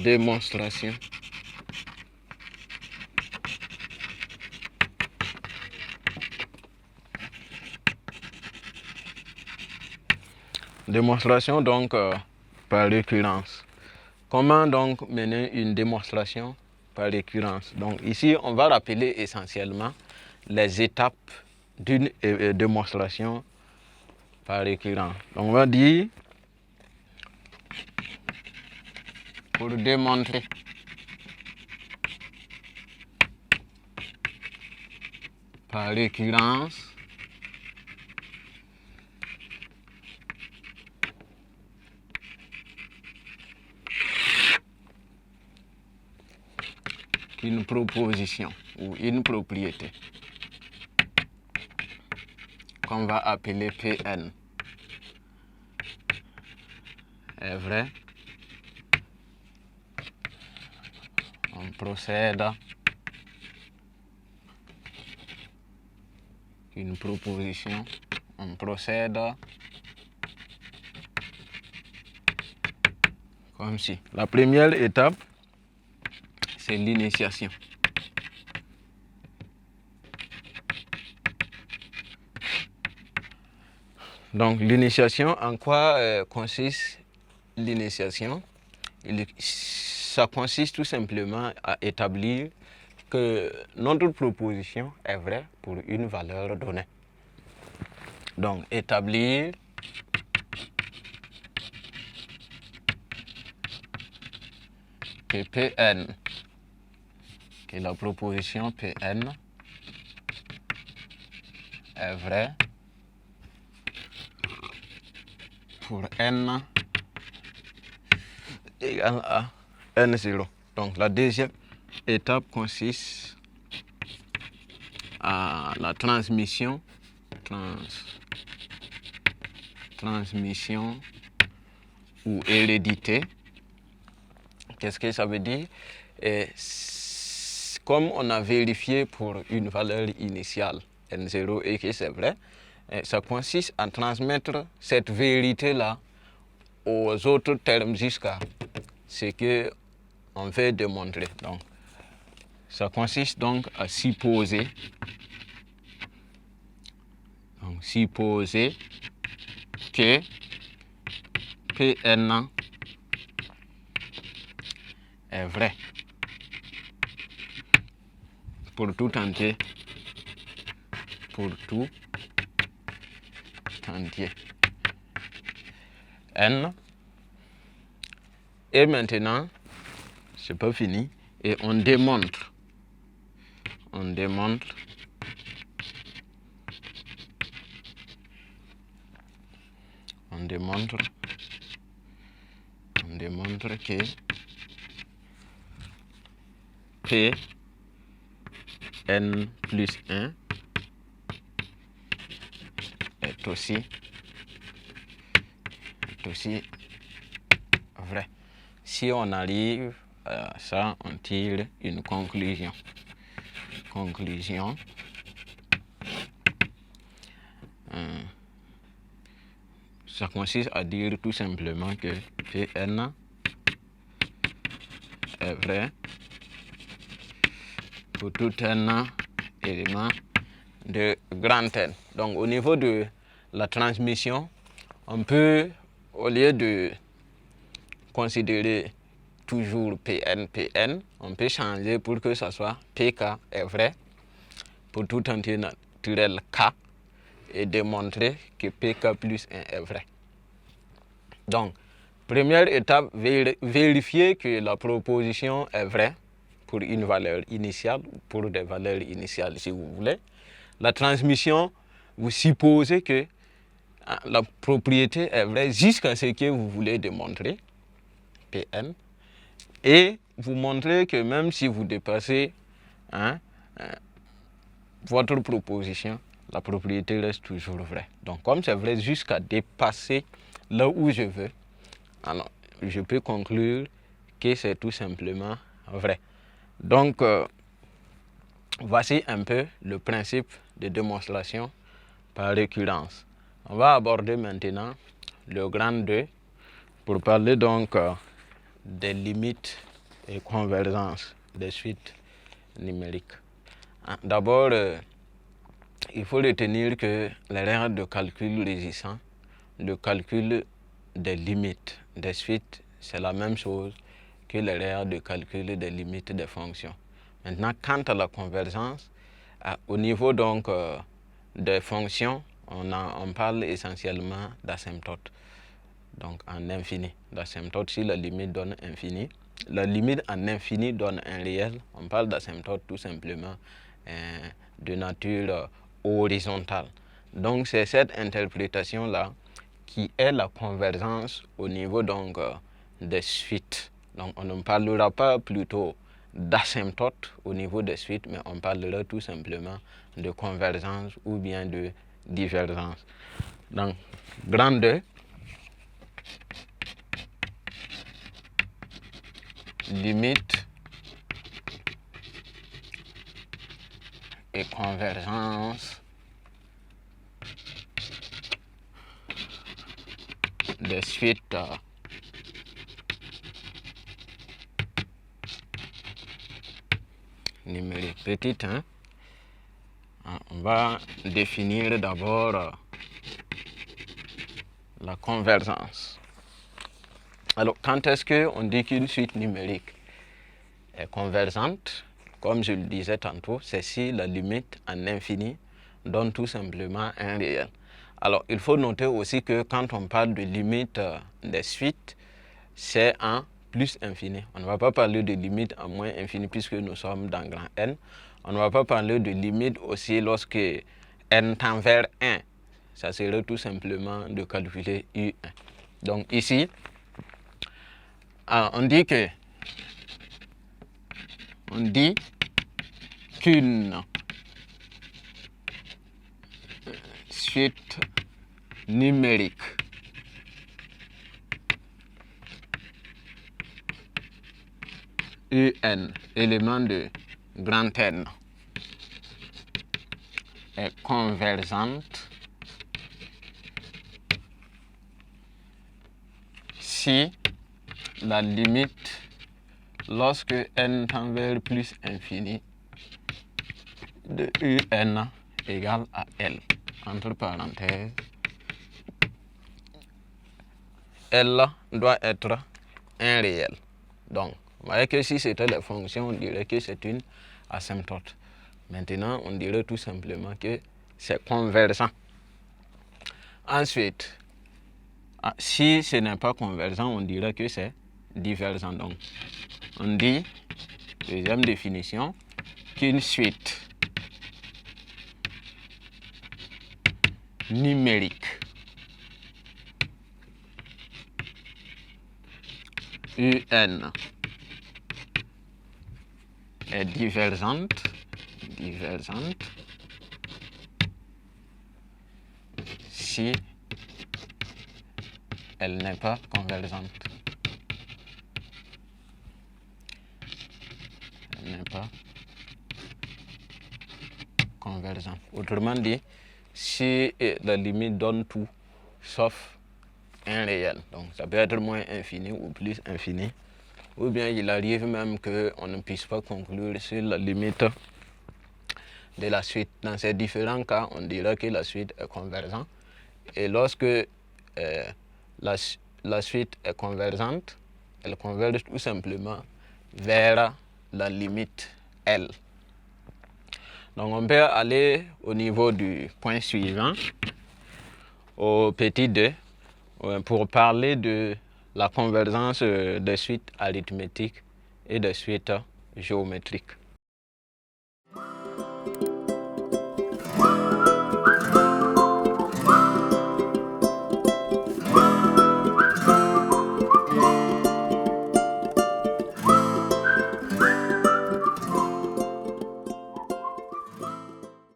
démonstration donc par récurrence. Comment donc mener une démonstration par récurrence? Donc ici, on va rappeler essentiellement les étapes d'une démonstration par récurrence. Donc on va dire, pour démontrer par récurrence qu'une proposition ou une propriété qu'on va appeler Pn est vrai, on procède une proposition, on procède comme si. La première étape, c'est l'initiation. Donc l'initiation, en quoi consiste l'initiation? Ça consiste tout simplement à établir que notre proposition est vraie pour une valeur donnée. Donc établir que Pn, que la proposition Pn est vraie pour n égale à n0. Donc la deuxième étape consiste à la transmission ou hérédité. Qu'est-ce que ça veut dire? Comme on a vérifié pour une valeur initiale n0 et que c'est vrai, ça consiste à transmettre cette vérité-là aux autres termes jusqu'à ce qu'on veut démontrer. Donc, ça consiste donc à supposer que Pn est vrai pour tout entier, n. Et maintenant, c'est pas fini, et on démontre que P n plus 1 est aussi vrai. Si on arrive à ça, on tire une conclusion. Ça consiste à dire tout simplement que Pn est vrai pour tout n élément de grand N. Donc au niveau de la transmission, on peut, au lieu de considérer toujours Pn, on peut changer pour que ça soit Pk est vrai pour tout entier naturel K et démontrer que Pk plus 1 est vrai. Donc, première étape, vérifier que la proposition est vraie pour une valeur initiale, pour des valeurs initiales si vous voulez. La transmission, vous supposez que la propriété est vraie jusqu'à ce que vous voulez démontrer, Pn, et vous montrez que même si vous dépassez votre proposition, la propriété reste toujours vraie. Donc comme c'est vrai jusqu'à dépasser là où je veux, alors je peux conclure que c'est tout simplement vrai. Donc voici un peu le principe de démonstration par récurrence. On va aborder maintenant le grand 2 pour parler donc des limites et convergence des suites numériques. D'abord, il faut retenir que les règles de calcul régissant le calcul des limites des suites, c'est la même chose que les règles de calcul des limites des fonctions. Maintenant, quant à la convergence, au niveau donc des fonctions, on parle essentiellement d'asymptote, donc en infini. D'asymptote, si la limite donne infini, la limite en infini donne un réel, on parle d'asymptote tout simplement de nature horizontale. Donc c'est cette interprétation-là qui est la convergence au niveau donc des suites. Donc on ne parlera pas plutôt d'asymptote au niveau des suites, mais on parlera tout simplement de convergence ou bien de divergence. Donc, grand 2, limite et convergence des suites numériques. Petit 1, on va définir d'abord la convergence. Alors, quand est-ce qu'on dit qu'une suite numérique est convergente? Comme je le disais tantôt, c'est si la limite en infini donne tout simplement un réel. Alors, il faut noter aussi que quand on parle de limite des suites, c'est en plus infini. On ne va pas parler de limite en moins infini puisque nous sommes dans grand N. On ne va pas parler de limite aussi lorsque n tend vers 1. Ça serait tout simplement de calculer U1. Donc ici, on dit qu'une suite numérique UN, élément de grand N, est convergente si la limite, lorsque n tend vers plus infini, de UN égale à L, entre parenthèses, L doit être un réel. Donc, vous voyez que si c'était la fonction, on dirait que c'est une asymptote. Maintenant, on dirait tout simplement que c'est convergent. Ensuite, si ce n'est pas convergent, on dirait que c'est divergent. Donc, on dit, deuxième définition, qu'une suite numérique UN est divergente si elle n'est pas convergente. Elle n'est pas convergente. Autrement dit, si la limite donne tout sauf un réel, donc ça peut être moins infini ou plus infini, ou bien il arrive même qu'on ne puisse pas conclure sur la limite de la suite. Dans ces différents cas, on dira que la suite est convergente. Et lorsque la suite est convergente, elle converge tout simplement vers la limite L. Donc on peut aller au niveau du point suivant, au petit 2, pour parler de la convergence des suites arithmétiques et des suites géométriques.